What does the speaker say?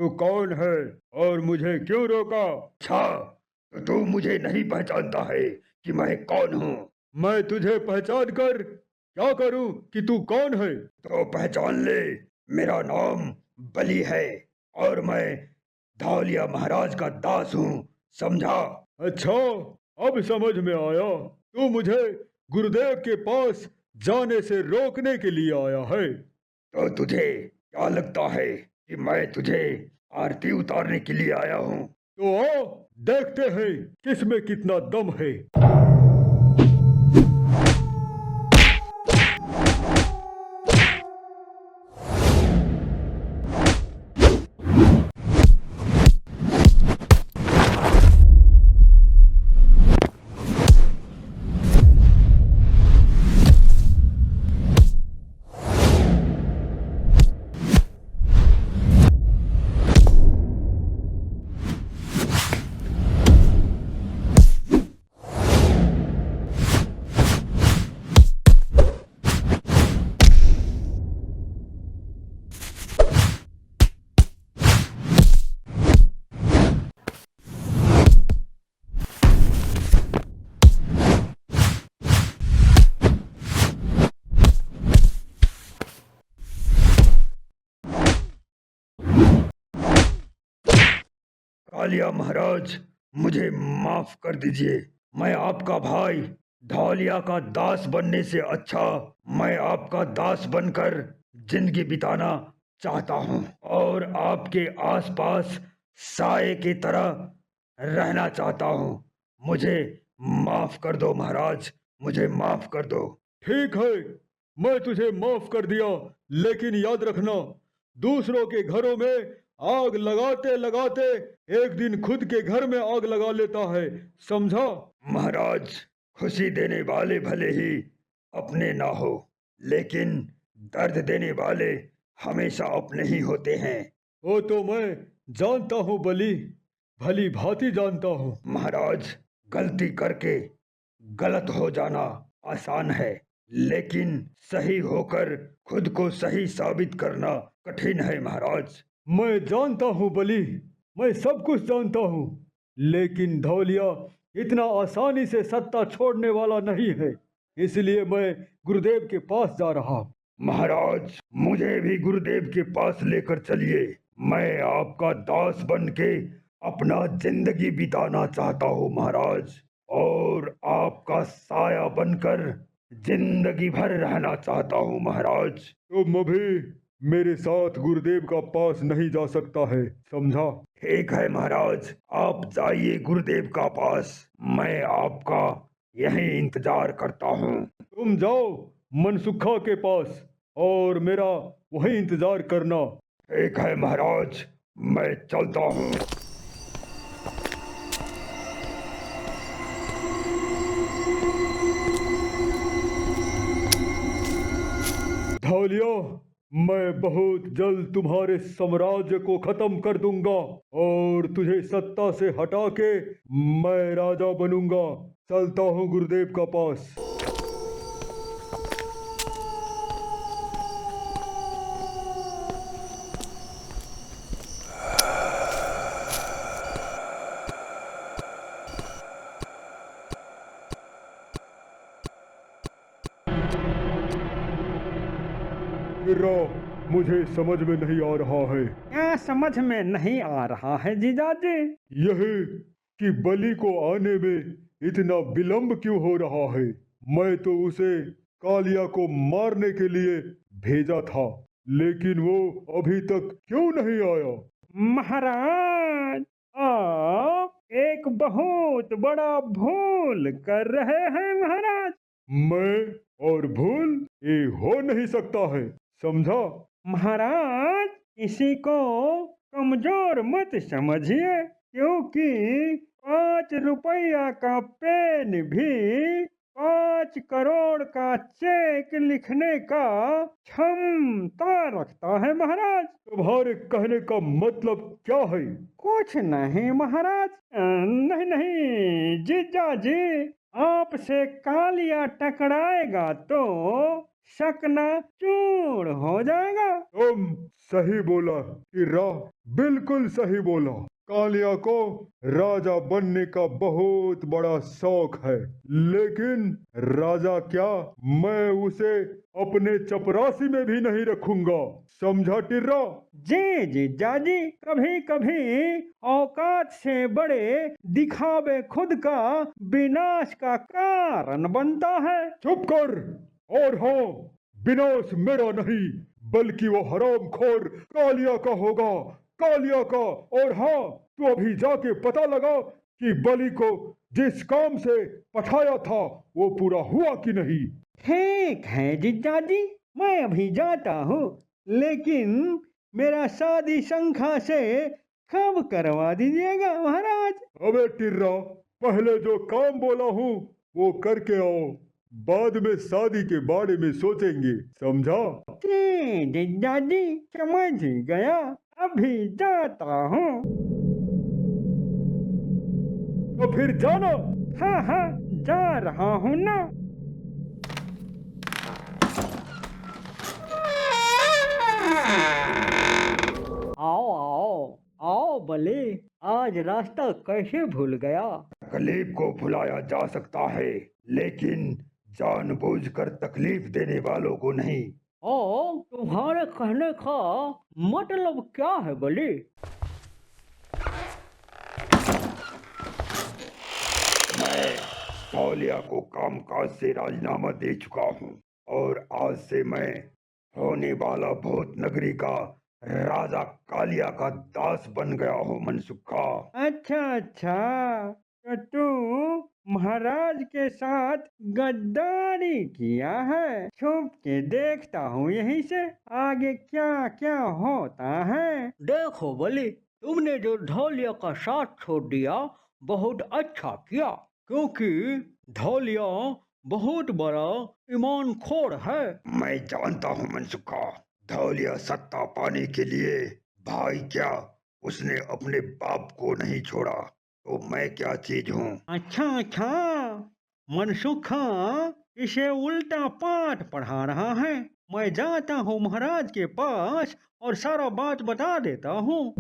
तू कौन है और मुझे क्यों रोका? अच्छा, तो तू मुझे नहीं पहचानता है कि मैं कौन हूँ? मैं तुझे पहचान कर क्या करूं कि तू कौन है? तो पहचान ले, मेरा नाम बलि है और मैं धौलिया महाराज का दास हूँ, समझा? अच्छा, अब समझ में आया। तू मुझे गुरुदेव के पास जाने से रोकने के लिए आया है। तो तुझे क्या लगता है कि मैं तुझे आरती उतारने के लिए आया हूँ? तो आओ, देखते हैं किसमें कितना दम है। कालिया महाराज, मुझे माफ कर दीजिए। मैं आपका भाई धौलिया का दास बनने से अच्छा मैं आपका दास बनकर जिंदगी बिताना चाहता हूँ और आपके आसपास साए की तरह रहना चाहता हूँ। मुझे माफ कर दो महाराज, मुझे माफ कर दो। ठीक है, मैं तुझे माफ कर दिया, लेकिन याद रखना, दूसरों के घरों में आग लगाते लगाते एक दिन खुद के घर में आग लगा लेता है, समझा? महाराज, खुशी देने वाले भले ही अपने ना हो, लेकिन दर्द देने वाले हमेशा अपने ही होते हैं। वो तो मैं जानता हूँ बली, भली भांति जानता हूँ। महाराज, गलती करके गलत हो जाना आसान है, लेकिन सही होकर खुद को सही साबित करना कठिन है महाराज। मैं जानता हूँ बली, मैं सब कुछ जानता हूँ, लेकिन धौलिया इतना आसानी से सत्ता छोड़ने वाला नहीं है, इसलिए मैं गुरुदेव के पास जा रहा हूँ। महाराज, मुझे भी गुरुदेव के पास लेकर चलिए। मैं आपका दास बन के अपना जिंदगी बिताना चाहता हूँ महाराज, और आपका साया बनकर जिंदगी भर रहना चाहता हूँ महाराज। तुम अभी मेरे साथ गुरुदेव का पास नहीं जा सकता है, समझा? ठीक है महाराज, आप जाइए गुरुदेव का पास, मैं आपका यहीं इंतजार करता हूँ। तुम जाओ मनसुखा के पास और मेरा वहीं इंतजार करना। ठीक है महाराज, मैं चलता हूँ। धौलिया, मैं बहुत जल्द तुम्हारे साम्राज्य को खत्म कर दूंगा और तुझे सत्ता से हटा के मैं राजा बनूंगा। चलता हूँ गुरुदेव का पास। गिर्रा, मुझे समझ में नहीं आ रहा है। क्या समझ में नहीं आ रहा है जीजाजी? यही कि बलि को आने में इतना विलंब क्यों हो रहा है? मैं तो उसे कालिया को मारने के लिए भेजा था, लेकिन वो अभी तक क्यों नहीं आया? महाराज, आप एक बहुत बड़ा भूल कर रहे हैं महाराज। मैं और भूल ये हो नहीं सकता है, समझा? महाराज, किसी को कमजोर मत समझिए, क्योंकि 5 रुपया का पेन भी 5 करोड़ का चेक लिखने का क्षमता रखता है महाराज। तुम्हारे कहने का मतलब क्या है? कुछ नहीं महाराज। नहीं नहीं जीजा जी, आपसे कालिया टकराएगा तो शकना चूर हो जाएगा। तुम सही बोला टिर्रा, बिल्कुल सही बोला। कालिया को राजा बनने का बहुत बड़ा शौक है, लेकिन राजा क्या, मैं उसे अपने चपरासी में भी नहीं रखूंगा। समझा टिर्रा? जी जीजा जी, कभी कभी औकात से बड़े दिखावे खुद का विनाश का कारण बनता है। चुप कर। और हाँ, विनाश मेरा नहीं, बल्कि वो हरामखोर कालिया का होगा, कालिया का। और हाँ, तू अभी जाके पता लगा कि बलि को जिस काम से पठाया था वो पूरा हुआ कि नहीं। ठीक है जीजा जी, मैं अभी जाता हूँ, लेकिन मेरा शादी शंखा से कब करवा दीजिएगा महाराज? अबे टिर्रा, पहले जो काम बोला हूँ वो करके आओ, बाद में शादी के बारे में सोचेंगे। समझा? जी जीजा जी, समझ गया, अभी जाता हूँ। तो फिर जाना। हाँ हाँ, जा रहा हूँ ना। आओ आओ आओ बले, आज रास्ता कैसे भूल गया? तकलीफ को भुलाया जा सकता है, लेकिन जानबूझकर तकलीफ देने वालों को नहीं। ओ, तुम्हारे कहने का मतलब क्या है बले? मैं धौलिया को कामकाज से राजीनामा दे चुका हूँ और आज से मैं होने वाला भूत नगरी का राजा कालिया का दास बन गया हूँ मनसुखा। अच्छा अच्छा, तो तू महाराज के साथ गद्दारी किया है। छुप के देखता हूँ यहीं से, आगे क्या क्या होता है। देखो बली, तुमने जो धौलिया का साथ छोड़ दिया बहुत अच्छा किया, क्योंकि धौलिया बहुत बड़ा ईमानखोर है। मैं जानता हूँ मनसुखा, धौलिया सत्ता पाने के लिए भाई क्या, उसने अपने बाप को नहीं छोड़ा, तो मैं क्या चीज हूँ। अच्छा अच्छा, मनसुखा इसे उल्टा पाठ पढ़ा रहा है। मैं जाता हूँ महाराज के पास और सारा बात बता देता हूँ।